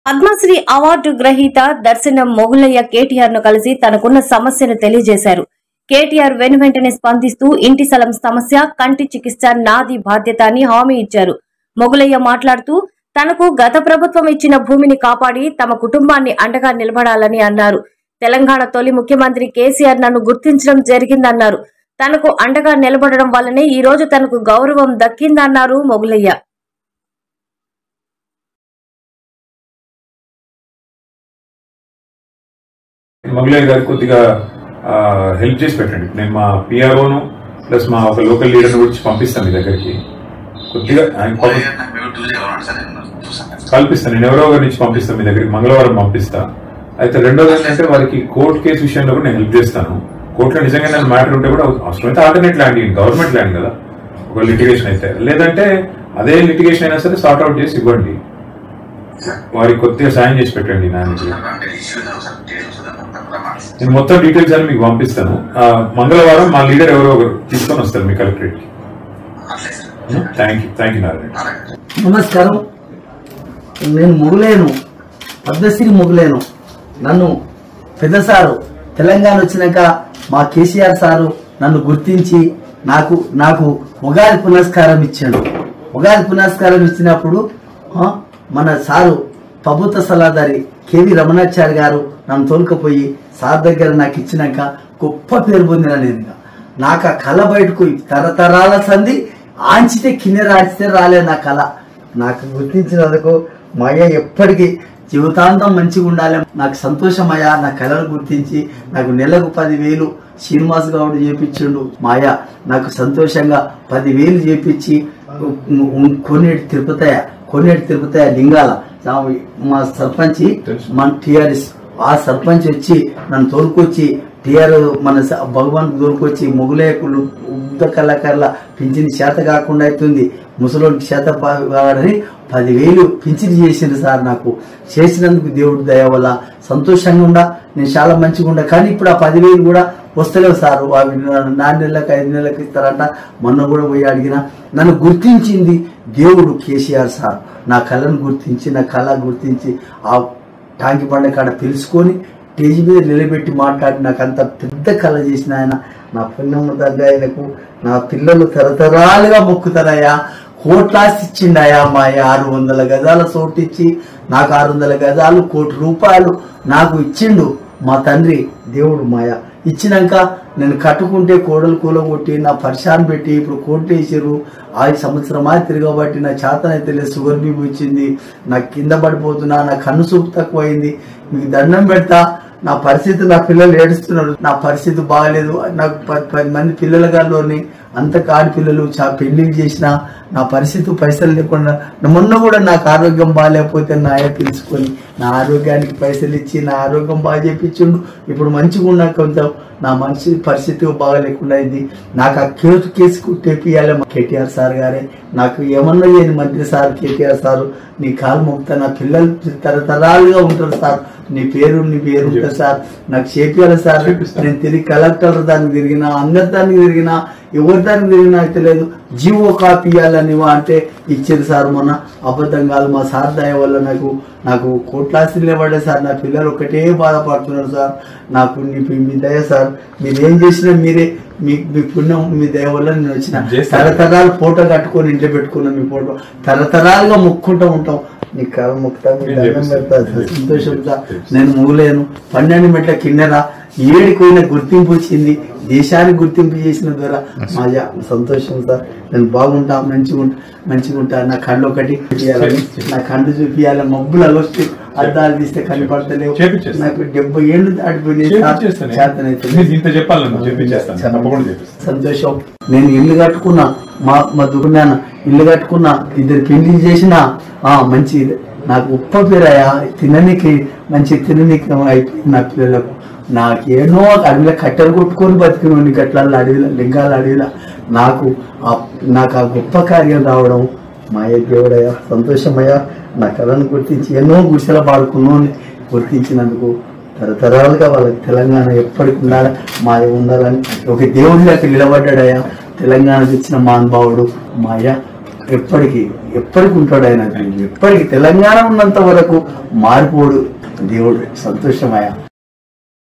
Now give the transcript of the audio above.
Padmashri award గ్రహీత దర్శనం మొగులయ్య కేటీఆర్ ను కలిసి తనకున్న సమస్యను తెలియజేశారు. కేటీఆర్ వెనువెంటనే స్పందిస్తూ ఇంటి స్థలం సమస్య, కంటి చికిత్స నాది బాధ్యత అని హామీ ఇచ్చారు. మొగులయ్య మాట్లాడుతూ తనకు గత ప్రభుత్వం ఇచ్చిన భూమిని కాపాడి తమ కుటుంబాన్ని అండగా నిలబడాలని అన్నారు. తెలంగాణ తొలి ముఖ్యమంత్రి కేసీఆర్ నన్ను గుర్తించడం జరిగిందన్నారు. తనకు అండగా నిలబడడం వల్లనే ఈ రోజు తనకు గౌరవం దక్కిందన్నారు మొగులయ్య. మొగులయ్య గారు కొద్దిగా హెల్ప్ చేసి పెట్టండి. నేను మా పిఆర్ఓను ప్లస్ మా ఒక లోకల్ లీడర్ని వచ్చి పంపిస్తాను మీ దగ్గరికి. కొద్దిగా కల్పిస్తాను. నేను ఎవరో ఒకరి నుంచి పంపిస్తాను మీ దగ్గరికి, మంగళవారం పంపిస్తా. అయితే రెండోది ఏంటంటే వారికి కోర్టు కేసు విషయంలో కూడా నేను హెల్ప్ చేస్తాను. కోర్టులో నిజంగా నేను మ్యాటర్ ఉంటే కూడా అవసరమైతే ఆల్టర్నేట్ ల్యాండ్ గవర్నమెంట్ ల్యాండ్ కదా, ఒక లిటిగేషన్ అయితే, లేదంటే అదే లిటిగేషన్ అయినా సరే సార్ట్ అవుట్ చేసి ఇవ్వండి. వారికి కొద్దిగా సాయం చేసి పెట్టండి. నేను మొత్తం డీటెయిల్స్ అని మీకు పంపిస్తాను. మంగళవారం మా లీడర్ ఎవరో ఒకరు తీసుకొని వస్తారు మీ కలెక్టరేట్ కి. Thank you Narayana. నమస్కారం. నేను మొగులేను, పద్మశ్రీ మొగులేను. నన్ను పెద్ద సారు తెలంగాణ వచ్చినాక మా కేసీఆర్ సారు నన్ను గుర్తించి నాకు ఉగాది పునస్కారం ఇచ్చాడు. ఉగాది పునస్కారం ఇచ్చినప్పుడు మన సారు ప్రభుత్వ సలహాదారి కేవీ రమణాచారి గారు నన్ను తోలుకపోయి సార్ దగ్గర నాకు ఇచ్చినాక గొప్ప పేరు పొందిన నేను. నాకు ఆ కళ బయటకు తరతరాల సంధి ఆంచితే కిన్నెర ఆంచితే రాలే నా కళ. నాకు గుర్తించినందుకు మా అయ్య ఎప్పటికీ జీవితాంతం మంచిగా ఉండాలి. నాకు సంతోషమయ్యా. నా కళను గుర్తించి నాకు నెలకు 10,000 శ్రీనివాస్ గౌడ్ చేపించిండు మా అయ్య. నాకు సంతోషంగా 10,000 చేపించి కొన్నేటి తిరుపతయ్య లింగాల మా సర్పంచ్ మన టిఆర్ఎస్ ఆ సర్పంచ్ వచ్చి నన్ను తోలుకొచ్చి టిఆర్ మన భగవాన్ తోలుకొచ్చి మొగులేకులు ఉద్ద కళాకారుల పింఛని చేత కాకుండా అవుతుంది, ముసలోనికి చేత కావాలని 10,000 పింఛని చేసిండు సార్. నాకు చేసినందుకు దేవుడి దయ వల్ల సంతోషంగా ఉండా, నేను చాలా మంచిగా ఉండా. కానీ ఇప్పుడు ఆ 10,000 కూడా వస్తలేవు సార్. అవి 4 నెలలకు 5 నెలలకు ఇస్తారంట. మొన్న కూడా పోయి అడిగిన. నన్ను గుర్తించింది దేవుడు కేసీఆర్ సార్. నా కళను గుర్తించి, నా కళ గుర్తించి ఆ టాంకి బండ కాడ పిలుచుకొని స్టేజ్ మీద నిలబెట్టి మాట్లాడి నాకు అంత పెద్ద కళ చేసిన ఆయన. నా పుణ్యము దగ్గర ఆయనకు నా పిల్లలు తరతరాలుగా మొక్కుతారయ్యా. కోట్లాస్తి ఇచ్చిండాయా మా 600 గజాల చోటు ఇచ్చి నాకు 600 గజాలు ₹1,00,00,000 నాకు ఇచ్చిండు మా తండ్రి దేవుడు మాయ. ఇచ్చినాక నేను కట్టుకుంటే కోడలు కూలగొట్టి నా పరిశాన్ పెట్టి ఇప్పుడు కోట్లు వేసారు. 5 సంవత్సరమా తిరగబట్టి నా చేతనైతే లేదు. షుగర్ బీపీ వచ్చింది, నాకు కింద పడిపోతున్నా, నా కన్ను చూపు తక్కువ అయింది. మీకు దండం పెడతా. నా పరిస్థితి, నా పిల్లలు ఏడుస్తున్నారు, నా పరిస్థితి బాగలేదు. నాకు 10 మంది పిల్లల గాల్లోని అంత కాడి పిల్లలు పెళ్లిళ్ళు చేసిన నా పరిస్థితి పైసలు లేకుండా. మొన్న కూడా నాకు ఆరోగ్యం బాగాలేకపోతే నా అయ్య పిలుచుకొని నా ఆరోగ్యానికి పైసలు ఇచ్చి నా ఆరోగ్యం బాగా చేయించిండు. ఇప్పుడు మంచిగా ఉన్నా కొంచెం నా మనిషి పరిస్థితి బాగా లేకుండా అయింది. నాకు ఆ కేసు టేపియాలి కేటీఆర్ సార్ గారే. నాకు ఏమన్నా చేయని మంత్రి సార్ కేటీఆర్ సారు, నీ కాలు మొక్తా. నా పిల్లలు తరతరాలుగా ఉంటారు సార్. నీ పేరు ఉంటుంది సార్. నాకు చేపియాలి సార్. నేను తిరిగి కలెక్టర్ దానికి తిరిగినా, అందరి దానికి తిరిగినా, ఎవరి దానికి తిరిగినా అయితే లేదు. జీవో కాపీ ఇవ్వాలని అంటే ఇచ్చేది సార్. మొన్న అబద్ధం కాదు. మా సార్ దయ వల్ల నాకు కోట్లాస్తి నిలబడే సార్. నా పిల్లలు ఒకటే బాధపడుతున్నారు సార్. నాకు మీ దయ సార్. మీరు ఏం చేసినా మీరే, మీ పుణ్యం, మీ దయ వల్ల నేను వచ్చిన. తరతరాలు ఫోటో కట్టుకొని ఇంట్లో పెట్టుకున్నాం. మీ ఫోటో తరతరాలుగా మొక్కుంటూ ఉంటాం. నీ కాలు మొక్కుతా, మీ దండం పెడతా. సంతోషంగా నేను మూలేను. 12 మెట్ల కిన్నెరా 7 గుర్తింపు వచ్చింది. దేశానికి గుర్తింపు చేసిన ద్వారా మా సంతోషం సార్. నేను బాగుంటా, మంచిగా ఉంటా. నా కళ్ళు ఒకటి చూపించాలని, నా కళ్ళు చూపించాలి. మబ్బులలో అద్దాలు తీస్తే కనపడతలేవు. నాకు 70 ఏళ్ళు దాటిపోయినాయి. సంతోషం. నేను ఇల్లు కట్టుకున్నా, మా దుకున్నాను ఇల్లు కట్టుకున్నా, 2 పెళ్లి చేసిన. మంచి నాకు ఉప్ప పేరయ్యా. తిననీకి అయిపోయింది నా పిల్లలకు. నాకేనో అడవిలో కట్టెలు కొట్టుకొని బతికినోని గట్ల అడవిలో లింగాల అడవిలో నాకు ఆ గొప్ప కార్యం రావడం మా దేవుడయ్యా. సంతోషమయ్యా. నా కళను గుర్తించి ఎన్నో గుడిసెల పాడుకున్నోని గుర్తించినందుకు తరతరాలుగా వాళ్ళకి తెలంగాణ ఎప్పటికి ఉండాలి, ఉండాలని ఒక దేవుడి లెక్క నిలబడ్డాడయ్యా. తెలంగాణ తెచ్చిన మహానుభావుడు మా అయ్య. ఎప్పటికీ ఉంటాడు ఆయన. ఎప్పటికీ తెలంగాణ ఉన్నంత వరకు మారిపోడు దేవుడు. సంతోషమయ్యా.